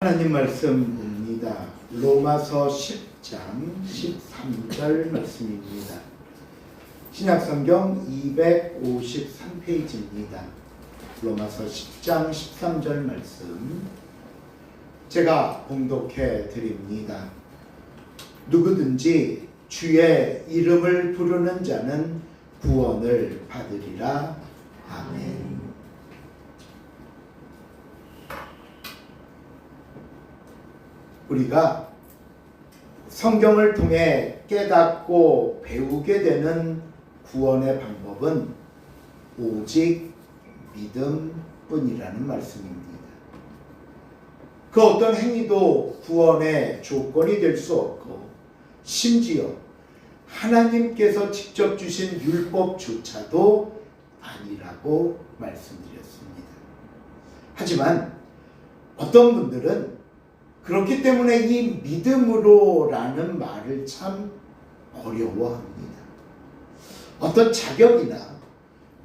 하나님 말씀 봅니다. 로마서 10장 13절 말씀입니다. 신약성경 253페이지입니다. 로마서 10장 13절 말씀 제가 봉독해 드립니다. 누구든지 주의 이름을 부르는 자는 구원을 받으리라. 아멘. 우리가 성경을 통해 깨닫고 배우게 되는 구원의 방법은 오직 믿음뿐이라는 말씀입니다. 그 어떤 행위도 구원의 조건이 될 수 없고 심지어 하나님께서 직접 주신 율법조차도 아니라고 말씀드렸습니다. 하지만 어떤 분들은 그렇기 때문에 이 믿음으로라는 말을 참 어려워합니다. 어떤 자격이나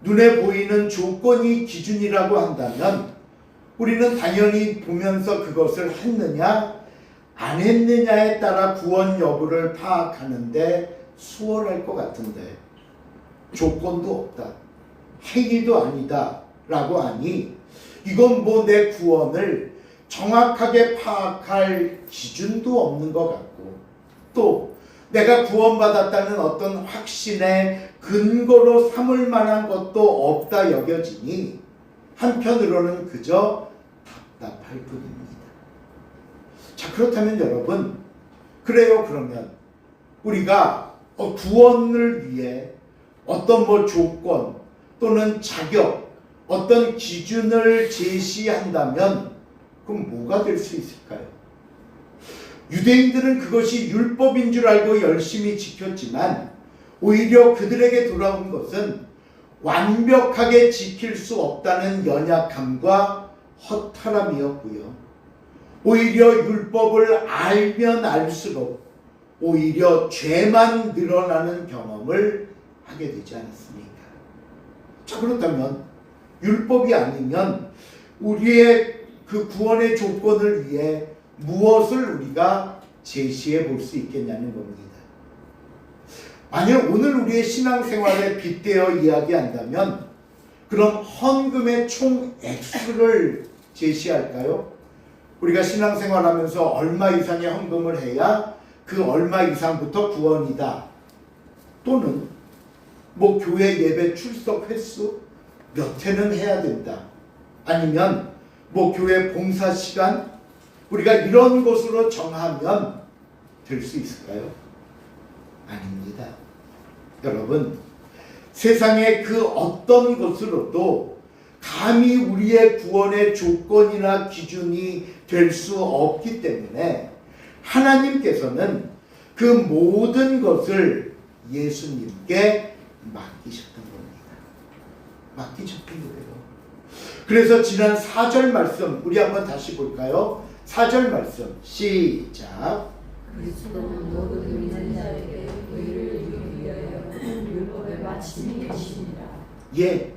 눈에 보이는 조건이 기준이라고 한다면 우리는 당연히 보면서 그것을 했느냐 안 했느냐에 따라 구원 여부를 파악하는데 수월할 것 같은데 조건도 없다, 행위도 아니다 라고 하니 이건 뭐 내 구원을 정확하게 파악할 기준도 없는 것 같고 또 내가 구원받았다는 어떤 확신의 근거로 삼을 만한 것도 없다 여겨지니 한편으로는 그저 답답할 뿐입니다. 자, 그렇다면 여러분, 그래요, 그러면 우리가 구원을 위해 어떤 뭐 조건 또는 자격, 어떤 기준을 제시한다면 그럼 뭐가 될 수 있을까요? 유대인들은 그것이 율법인 줄 알고 열심히 지켰지만 오히려 그들에게 돌아온 것은 완벽하게 지킬 수 없다는 연약함과 허탈함이었고요. 오히려 율법을 알면 알수록 오히려 죄만 늘어나는 경험을 하게 되지 않았습니까? 자, 그렇다면 율법이 아니면 우리의 그 구원의 조건을 위해 무엇을 우리가 제시해 볼 수 있겠냐는 겁니다. 만약 오늘 우리의 신앙생활에 빗대어 이야기한다면 그럼 헌금의 총 액수를 제시할까요? 우리가 신앙생활하면서 얼마 이상의 헌금을 해야 그 얼마 이상부터 구원이다. 또는 뭐 교회 예배 출석 횟수 몇 회는 해야 된다. 아니면 뭐 교회 봉사 시간 우리가 이런 것으로 정하면 될 수 있을까요? 아닙니다. 여러분, 세상의 그 어떤 것으로도 감히 우리의 구원의 조건이나 기준이 될 수 없기 때문에 하나님께서는 그 모든 것을 예수님께 맡기셨던 겁니다. 맡기셨던 거예요. 그래서 지난 4절 말씀 우리 한번 다시 볼까요? 4절 말씀 시작. 그리스도는 모든 믿는 자에게 의를 이루기 위하여 율법의 마침이 되시니라. 예,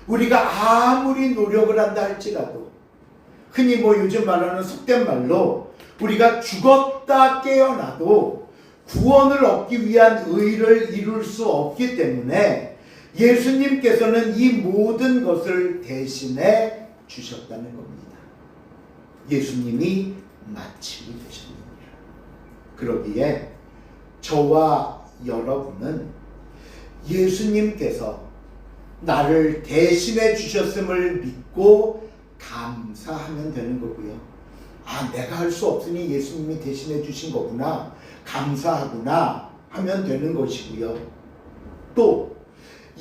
우리가 아무리 노력을 한다 할지라도 흔히 뭐 요즘 말하는 속된 말로 우리가 죽었다 깨어나도 구원을 얻기 위한 의를 이룰 수 없기 때문에 예수님께서는 이 모든 것을 대신해 주셨다는 겁니다. 예수님이 마침이 되셨느니라. 그러기에 저와 여러분은 예수님께서 나를 대신해 주셨음을 믿고 감사하면 되는 거고요. 아, 내가 할 수 없으니 예수님이 대신해 주신 거구나, 감사하구나 하면 되는 것이고요. 또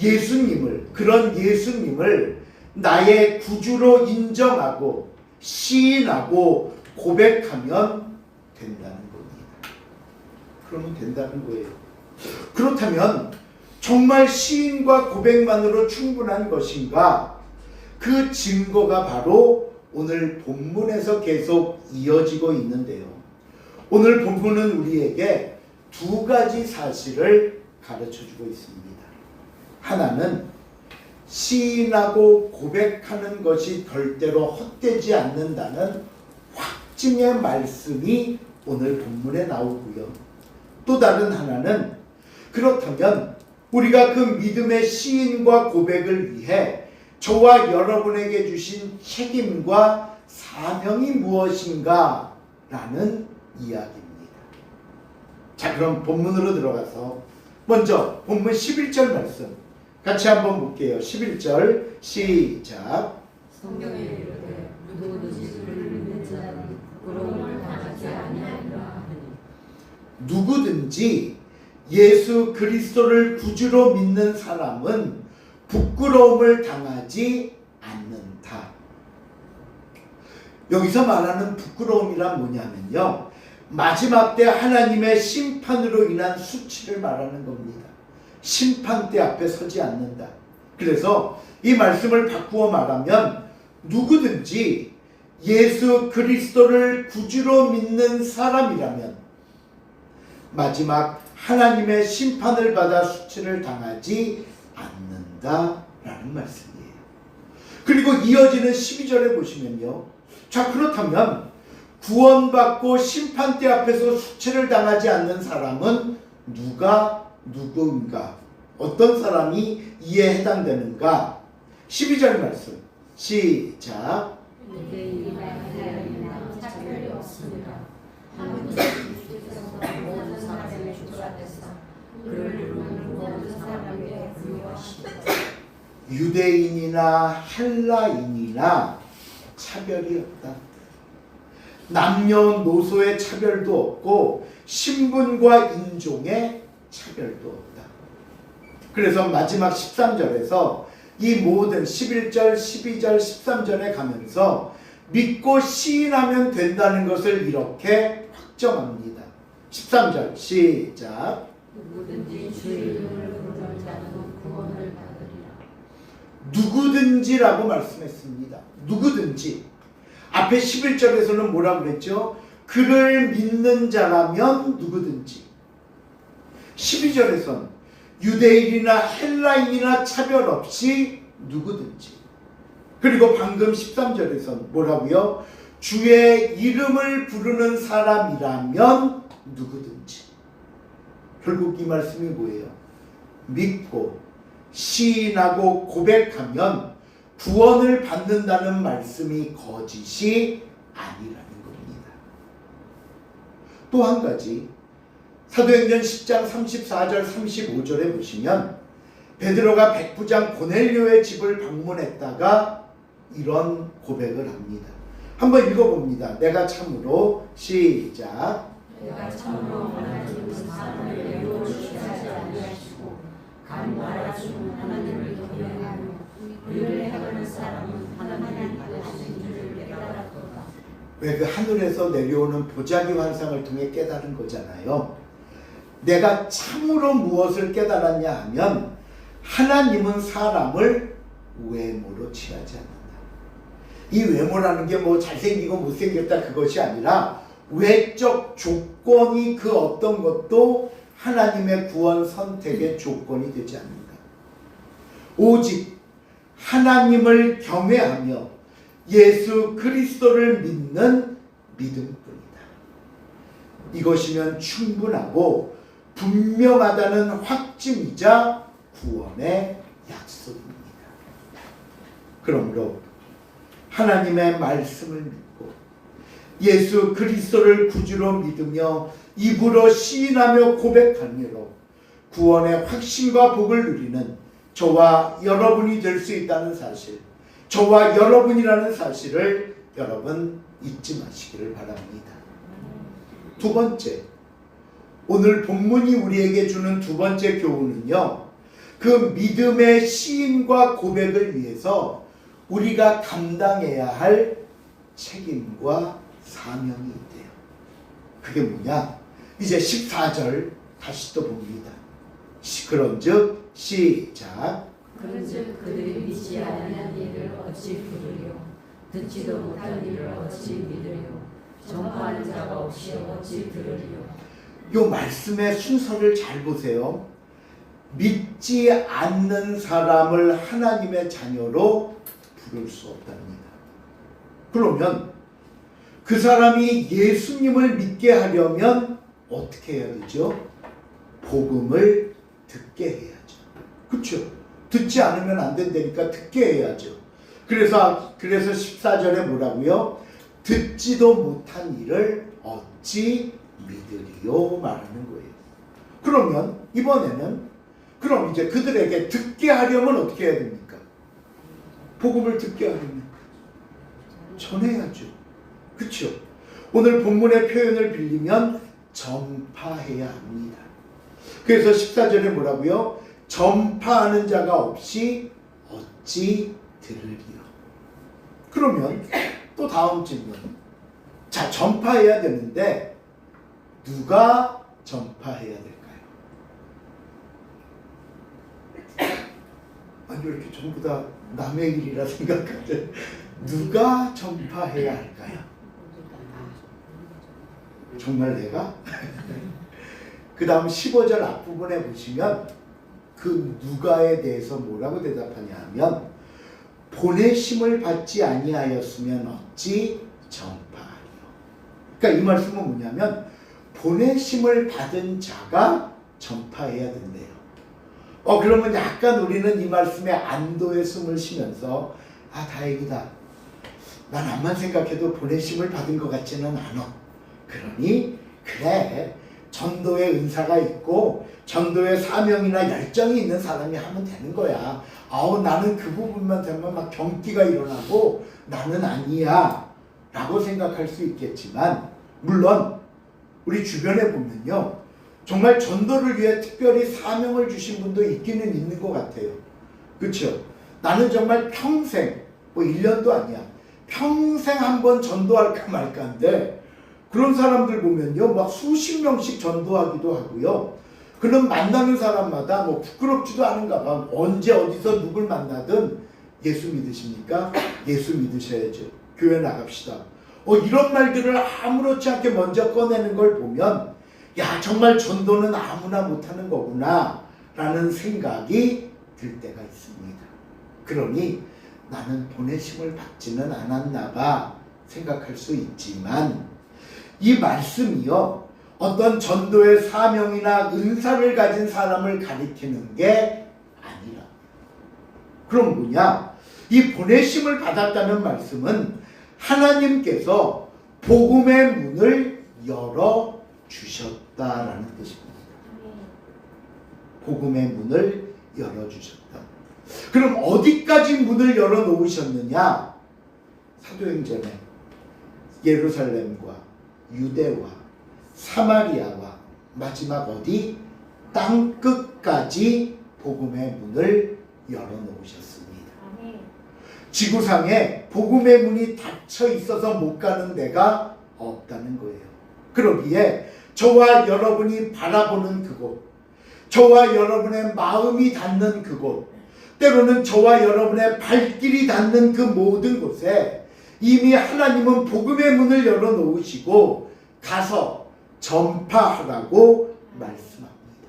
예수님을, 그런 예수님을 나의 구주로 인정하고 시인하고 고백하면 된다는 겁니다. 그러면 된다는 거예요. 그렇다면 정말 시인과 고백만으로 충분한 것인가? 그 증거가 바로 오늘 본문에서 계속 이어지고 있는데요. 오늘 본문은 우리에게 두 가지 사실을 가르쳐주고 있습니다. 하나는 시인하고 고백하는 것이 절대로 헛되지 않는다는 확 확증의 말씀이 오늘 본문에 나오고요. 또 다른 하나는 그렇다면 우리가 그 믿음의 시인과 고백을 위해 저와 여러분에게 주신 책임과 사명이 무엇인가 라는 이야기입니다. 자, 그럼 본문으로 들어가서 먼저 본문 11절 말씀 같이 한번 볼게요. 11절 시작. 성경에 이르되 누구든지 그를 믿는 자는 부끄러움을 당하지 아니하리라 하니 누구든지 예수 그리스도를 구주로 믿는 사람은 부끄러움을 당하지 않는다. 여기서 말하는 부끄러움이란 뭐냐면요, 마지막 때 하나님의 심판으로 인한 수치를 말하는 겁니다. 심판대 앞에 서지 않는다. 그래서 이 말씀을 바꾸어 말하면 누구든지 예수 그리스도를 구주로 믿는 사람이라면 마지막 하나님의 심판을 받아 수치를 당하지 않는다라는 말씀이에요. 그리고 이어지는 12절에 보시면요, 자, 그렇다면 구원받고 심판대 앞에서 수치를 당하지 않는 사람은 누구인가? 어떤 사람이 이에 해당되는가? 12절 말씀 시작. 유대인이나 헬라인이나 차별이 없습니다. 하나님께서 모든 사람에게 주관하사 그를 부르는 모든 사람에게 부여하시다. 유대인이나 헬라인이나 차별이 없다. 남녀노소의 차별도 없고 신분과 인종의 차별도 없다. 그래서 마지막 13절에서 이 모든 11절, 12절, 13절에 가면서 믿고 시인하면 된다는 것을 이렇게 확정합니다. 13절 시작. 누구든지 주의 이름을 부르는 자는 구원을 받으리라. 누구든지라고 말씀했습니다. 누구든지. 앞에 11절에서는 뭐라고 그랬죠? 그를 믿는 자라면 누구든지. 12절에서는 유대인이나 헬라인이나 차별 없이 누구든지. 그리고 방금 13절에서는 뭐라고요? 주의 이름을 부르는 사람이라면 누구든지. 결국 이 말씀이 뭐예요? 믿고 시인하고 고백하면 구원을 받는다는 말씀이 거짓이 아니라는 겁니다. 또 한 가지, 사도행전 10장 34절 35절에 보시면 베드로가 백부장 고넬료의 집을 방문했다가 이런 고백을 합니다. 한번 읽어봅니다. 내가 참으로 시작. 내가 참으로 하나님은 사람을 외로워 취하지 아니하시고 간 말하시는 하나님을 경외하며 의를 행하는 사람은 하나님이 받으신 줄을 깨달았도다. 왜 그 하늘에서 내려오는 보자기 환상을 통해 깨달은 거잖아요. 내가 참으로 무엇을 깨달았냐 하면 하나님은 사람을 외모로 취하지 않는다. 이 외모라는 게 뭐 잘생기고 못생겼다 그것이 아니라 외적 조건이 그 어떤 것도 하나님의 구원 선택의 조건이 되지 않는다. 오직 하나님을 경외하며 예수 그리스도를 믿는 믿음뿐이다. 이것이면 충분하고 분명하다는 확증이자 구원의 약속입니다. 그러므로 하나님의 말씀을 믿고 예수 그리스도를 구주로 믿으며 입으로 시인하며 고백하므로 구원의 확신과 복을 누리는 저와 여러분이 될 수 있다는 사실, 저와 여러분이라는 사실을 여러분 잊지 마시기를 바랍니다. 두 번째, 오늘 본문이 우리에게 주는 두 번째 교훈은요, 그 믿음의 시인과 고백을 위해서 우리가 감당해야 할 책임과 사명이 있대요. 그게 뭐냐? 이제 14절 다시 또 봅니다. 그런즉 시작. 그런즉 그들이 믿지 아니한 일을 어찌 부르리요? 듣지도 못한 일을 어찌 믿으리요? 전파하는 자가 없이 어찌 들으리요? 이 말씀의 순서를 잘 보세요. 믿지 않는 사람을 하나님의 자녀로 부를 수 없답니다. 그러면 그 사람이 예수님을 믿게 하려면 어떻게 해야 되죠? 복음을 듣게 해야죠. 그렇죠? 듣지 않으면 안 된다니까 듣게 해야죠. 그래서 14절에 뭐라고요? 듣지도 못한 일을 어찌 믿으리요 말하는 거예요. 그러면 이번에는 그럼 이제 그들에게 듣게 하려면 어떻게 해야 됩니까? 복음을 듣게 하려면 전해야죠. 그렇죠? 오늘 본문의 표현을 빌리면 전파해야 합니다. 그래서 14절에 뭐라고요? 전파하는 자가 없이 어찌 들으리요. 그러면 또 다음 질문. 자, 전파해야 되는데 누가 전파해야 될까요? 아니, 왜 이렇게 전부 다 남의 일이라 생각하죠? 누가 전파해야 할까요? 정말 내가? 그 다음 15절 앞부분에 보시면 그 누가에 대해서 뭐라고 대답하냐 하면 보내심을 받지 아니하였으면 어찌 전파하리요. 그러니까 이 말씀은 뭐냐면 보내심을 받은 자가 전파해야 된대요. 그러면 약간 우리는 이 말씀에 안도의 숨을 쉬면서 다행이다. 난 암만 생각해도 보내심을 받은 것 같지는 않아. 그러니 그래, 전도의 은사가 있고 전도의 사명이나 열정이 있는 사람이 하면 되는 거야. 나는 그 부분만 되면 막 경기가 일어나고 나는 아니야 라고 생각할 수 있겠지만, 물론 우리 주변에 보면요, 정말 전도를 위해 특별히 사명을 주신 분도 있기는 있는 것 같아요. 그렇죠? 나는 정말 평생, 1년도 아니야, 평생 한번 전도할까 말까인데, 그런 사람들 보면요, 막 수십 명씩 전도하기도 하고요. 그는 만나는 사람마다 부끄럽지도 않은가 봐. 언제 어디서 누굴 만나든 예수 믿으십니까? 예수 믿으셔야죠. 교회 나갑시다. 이런 말들을 아무렇지 않게 먼저 꺼내는 걸 보면, 야, 정말 전도는 아무나 못하는 거구나 라는 생각이 들 때가 있습니다. 그러니 나는 보내심을 받지는 않았나 봐 생각할 수 있지만, 이 말씀이요, 어떤 전도의 사명이나 은사를 가진 사람을 가리키는 게 아니라, 그럼 뭐냐? 이 보내심을 받았다는 말씀은 하나님께서 복음의 문을 열어 주셨다라는 뜻입니다. 복음의 문을 열어 주셨다. 그럼 어디까지 문을 열어 놓으셨느냐? 사도행전에 예루살렘과 유대와 사마리아와 마지막 어디? 땅끝까지 복음의 문을 열어놓으셨습니다. 지구상에 복음의 문이 닫혀 있어서 못 가는 데가 없다는 거예요. 그러기에 저와 여러분이 바라보는 그곳, 저와 여러분의 마음이 닿는 그곳, 때로는 저와 여러분의 발길이 닿는 그 모든 곳에 이미 하나님은 복음의 문을 열어놓으시고 가서 전파하라고 말씀합니다.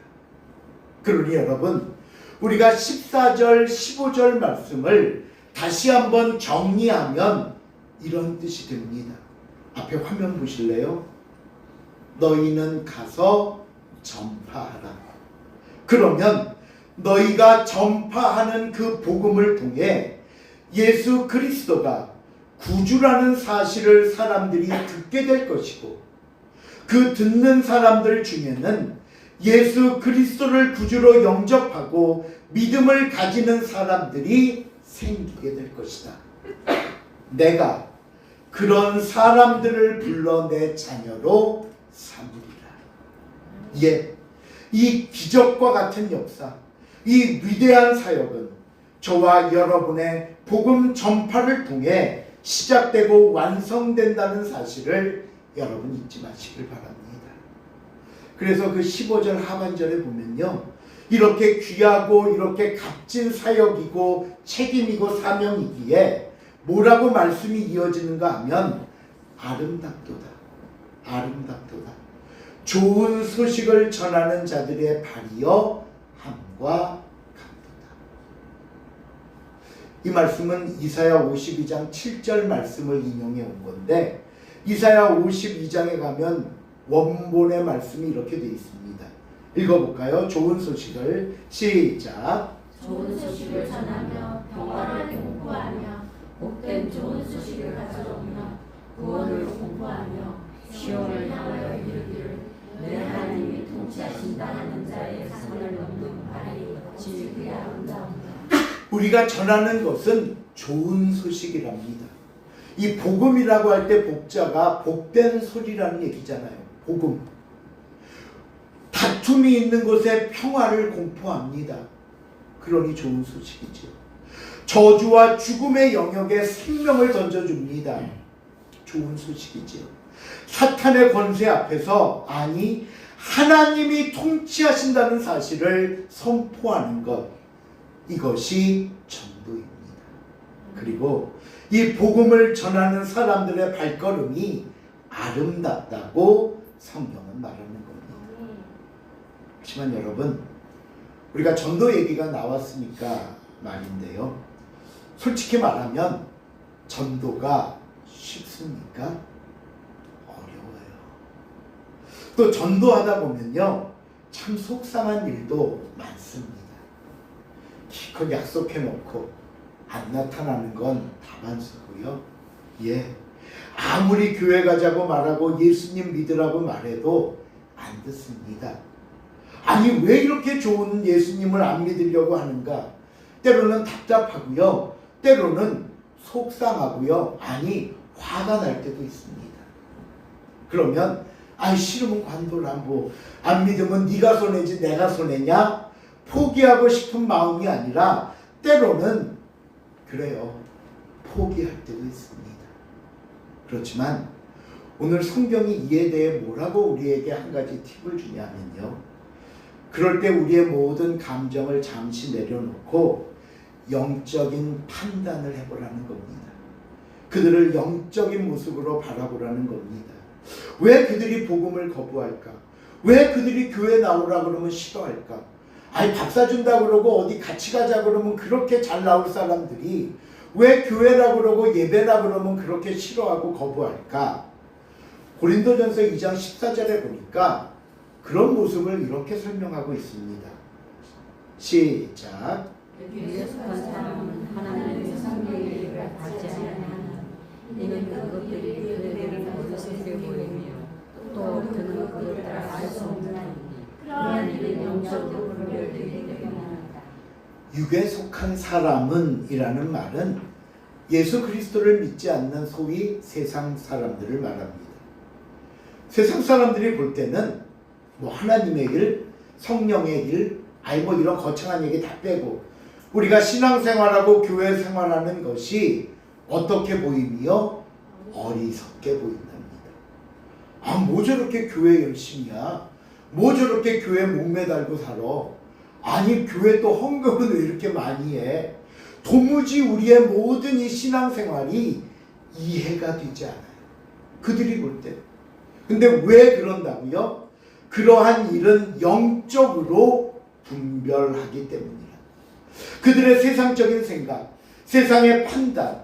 그러니 여러분, 우리가 14절, 15절 말씀을 다시 한번 정리하면 이런 뜻이 됩니다. 앞에 화면 보실래요? 너희는 가서 전파하라. 그러면 너희가 전파하는 그 복음을 통해 예수 그리스도가 구주라는 사실을 사람들이 듣게 될 것이고, 그 듣는 사람들 중에는 예수 그리스도를 구주로 영접하고 믿음을 가지는 사람들이 생기게 될 것이다. 내가 그런 사람들을 불러 내 자녀로 삼으리라. 예, 이 기적과 같은 역사, 이 위대한 사역은 저와 여러분의 복음 전파를 통해 시작되고 완성된다는 사실을 여러분 잊지 마시길 바랍니다. 그래서 그 15절 하반절에 보면요, 이렇게 귀하고 이렇게 값진 사역이고 책임이고 사명이기에 뭐라고 말씀이 이어지는가 하면 아름답도다, 아름답도다. 좋은 소식을 전하는 자들의 발이여 함과 이 말씀은 이사야 52장 7절 말씀을 인용해 온 건데, 이사야 52장에 가면 원본의 말씀이 이렇게 되어 있습니다. 읽어볼까요? 좋은 소식을 시작. 좋은 소식을 전하며 평화를 공포하며 복된 좋은 소식을 가져오며 구원을 공포하며 시온을 향하여 이르기를 내 하나님이 통치하신다 하는 자의 선을 넘는 발이 질그야 한다. 우리가 전하는 것은 좋은 소식이랍니다. 이 복음이라고 할 때 복자가 복된 소리라는 얘기잖아요. 복음. 다툼이 있는 곳에 평화를 공포합니다. 그러니 좋은 소식이죠. 저주와 죽음의 영역에 생명을 던져줍니다. 좋은 소식이죠. 사탄의 권세 앞에서 아니 하나님이 통치하신다는 사실을 선포하는 것, 이것이 전도입니다. 그리고 이 복음을 전하는 사람들의 발걸음이 아름답다고 성경은 말하는 겁니다. 하지만 여러분, 우리가 전도 얘기가 나왔으니까 말인데요. 솔직히 말하면 전도가 쉽습니까? 어려워요. 또 전도하다 보면요, 참 속상한 일도 많습니다. 기껏 약속해놓고 안 나타나는 건 다반수고요. 아무리 교회 가자고 말하고 예수님 믿으라고 말해도 안 듣습니다. 아니 왜 이렇게 좋은 예수님을 안 믿으려고 하는가? 때로는 답답하고요. 때로는 속상하고요. 아니 화가 날 때도 있습니다. 그러면 싫으면 관둬라, 뭐 안 믿으면 네가 손해지 내가 손해냐? 포기하고 싶은 마음이 아니라 때로는 그래요. 포기할 때도 있습니다. 그렇지만 오늘 성경이 이에 대해 뭐라고 우리에게 한 가지 팁을 주냐면요. 그럴 때 우리의 모든 감정을 잠시 내려놓고 영적인 판단을 해보라는 겁니다. 그들을 영적인 모습으로 바라보라는 겁니다. 왜 그들이 복음을 거부할까? 왜 그들이 교회 나오라 그러면 싫어할까? 밥 사준다 그러고 어디 같이 가자 그러면 그렇게 잘 나올 사람들이 왜 교회라 그러고 예배라 그러면 그렇게 싫어하고 거부할까? 고린도전서 2장 14절에 보니까 그런 모습을 이렇게 설명하고 있습니다. 시작. 여기에 속한 사람은 하나님의 성령의 일을 받지 아니하나 이는 그것들이 그들에게 어리석게 보이며 또 그는 그것들을 알 수 없나니 그러한 일은 영적으로 분별되기 때문이다. 육에 속한 사람은 이라는 말은 예수 그리스도를 믿지 않는 소위 세상 사람들을 말합니다. 세상 사람들이 볼 때는 하나님의 일, 성령의 일, 이런 거창한 얘기 다 빼고 우리가 신앙생활하고 교회 생활하는 것이 어떻게 보이며 어리석게 보인답니다. 뭐 저렇게 교회 열심히야? 뭐 저렇게 교회 목매달고 살아? 아니 교회 또 헌금은 왜 이렇게 많이 해? 도무지 우리의 모든 이 신앙생활이 이해가 되지 않아요. 그들이 볼 때. 근데 왜 그런다고요? 그러한 일은 영적으로 분별하기 때문이라. 그들의 세상적인 생각, 세상의 판단,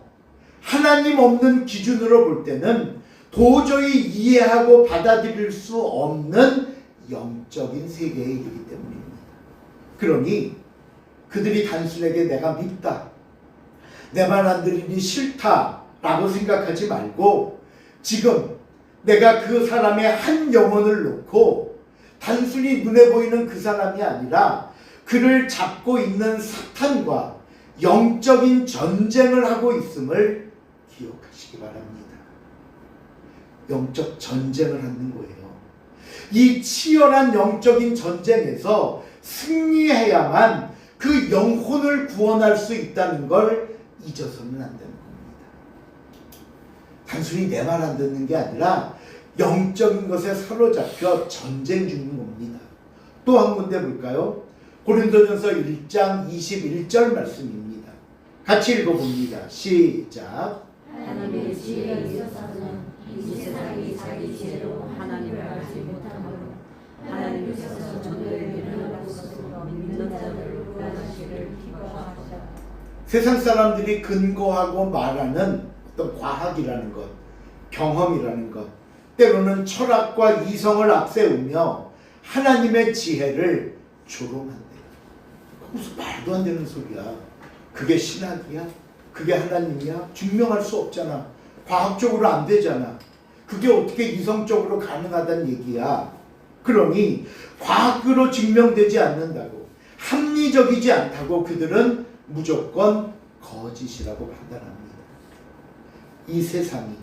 하나님 없는 기준으로 볼 때는 도저히 이해하고 받아들일 수 없는 영적인 세계에 이르기 때문입니다. 그러니 그들이 단순하게 내가 밉다, 내 말 안 들으니 싫다 라고 생각하지 말고 지금 내가 그 사람의 한 영혼을 놓고 단순히 눈에 보이는 그 사람이 아니라 그를 잡고 있는 사탄과 영적인 전쟁을 하고 있음을 기억하시기 바랍니다. 영적 전쟁을 하는 거예요. 이 치열한 영적인 전쟁에서 승리해야만 그 영혼을 구원할 수 있다는 걸 잊어서는 안 되는 겁니다. 단순히 내 말 안 듣는 게 아니라 영적인 것에 사로잡혀 전쟁 중인 겁니다. 또 한 군데 볼까요? 고린도전서 1장 21절 말씀입니다. 같이 읽어봅니다. 시작. 하나님의 지혜가 있어서는 이 세상이 자기 지혜로 하나님을 알지 못하므로 하나님께서 전도에 미련하고서 믿는 자들을 구하시기를 기뻐하시다. 세상 사람들이 근거하고 말하는 어떤 과학이라는 것, 경험이라는 것, 때로는 철학과 이성을 앞세우며 하나님의 지혜를 조롱한대요. 무슨 말도 안 되는 소리야. 그게 신학이야? 그게 하나님이야? 증명할 수 없잖아. 과학적으로 안 되잖아. 그게 어떻게 이성적으로 가능하다는 얘기야. 그러니 과학으로 증명되지 않는다고, 합리적이지 않다고 그들은 무조건 거짓이라고 판단합니다. 이 세상이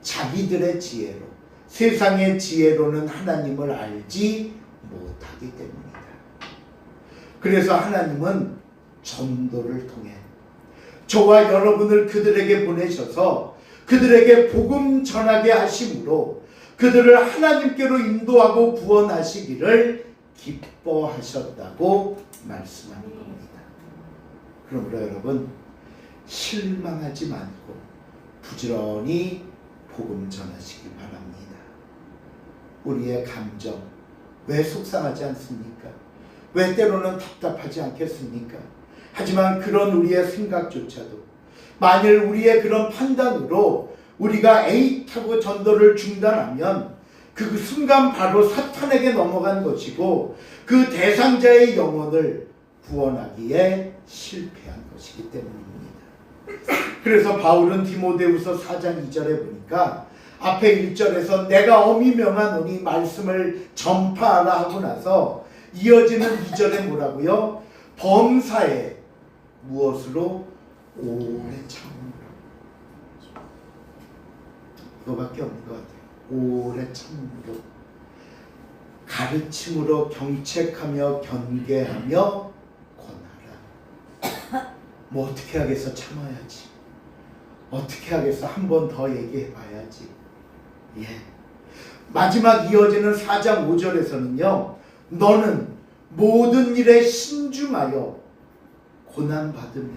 자기들의 지혜로, 세상의 지혜로는 하나님을 알지 못하기 때문이다. 그래서 하나님은 전도를 통해 저와 여러분을 그들에게 보내셔서 그들에게 복음 전하게 하심으로 그들을 하나님께로 인도하고 구원하시기를 기뻐하셨다고 말씀하는 겁니다. 그러므로 여러분, 실망하지 말고 부지런히 복음 전하시기 바랍니다. 우리의 감정 왜 속상하지 않습니까? 왜 때로는 답답하지 않겠습니까? 하지만 그런 우리의 생각조차도 만일 우리의 그런 판단으로 우리가 에잇하고 전도를 중단하면 그 순간 바로 사탄에게 넘어간 것이고 그 대상자의 영혼을 구원하기에 실패한 것이기 때문입니다. 그래서 바울은 디모데후서 4장 2절에 보니까 앞에 1절에서 내가 엄히 명하노니 말씀을 전파하라 하고 나서 이어지는 2절에 뭐라고요? 범사에 무엇으로? 오래 참음으로. 이거밖에 없는 것 같아요. 오래 참음으로, 가르침으로 경책하며 경계하며 권하라. 뭐 어떻게 하겠어? 참아야지. 어떻게 하겠어? 한 번 더 얘기해 봐야지. 예. 마지막 이어지는 4장 5절에서는요. 너는 모든 일에 신중하여 고난받으며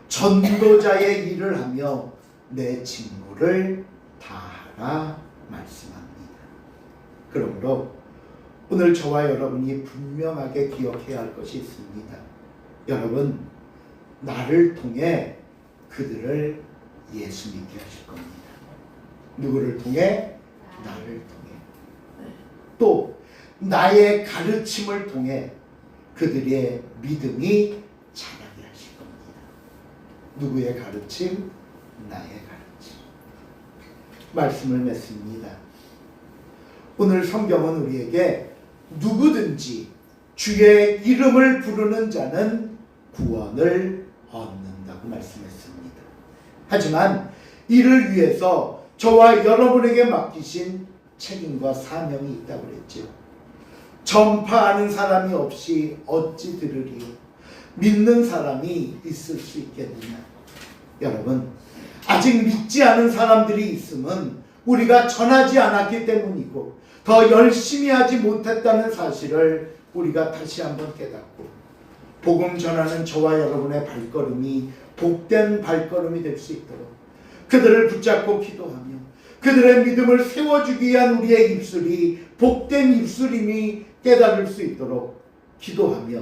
전도자의 일을 하며 내 직무를 다하라 말씀합니다. 그러므로 오늘 저와 여러분이 분명하게 기억해야 할 것이 있습니다. 여러분, 나를 통해 그들을 예수 믿게 하실 겁니다. 누구를 통해? 나를 통해. 또 나의 가르침을 통해 그들의 믿음이 자라게 하실 겁니다. 누구의 가르침? 나의 가르침. 말씀을 맺습니다. 오늘 성경은 우리에게 누구든지 주의 이름을 부르는 자는 구원을 얻는다고 말씀했습니다. 하지만 이를 위해서 저와 여러분에게 맡기신 책임과 사명이 있다고 그랬죠. 전파하는 사람이 없이 어찌 들으리요? 믿는 사람이 있을 수 있겠느냐? 여러분, 아직 믿지 않은 사람들이 있음은 우리가 전하지 않았기 때문이고 더 열심히 하지 못했다는 사실을 우리가 다시 한번 깨닫고 복음 전하는 저와 여러분의 발걸음이 복된 발걸음이 될 수 있도록 그들을 붙잡고 기도하며 그들의 믿음을 세워주기 위한 우리의 입술이 복된 입술임이 깨달을 수 있도록 기도하며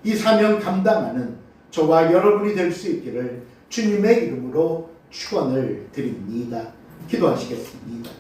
이 사명 감당하는 저와 여러분이 될 수 있기를 주님의 이름으로 축원을 드립니다. 기도하시겠습니다.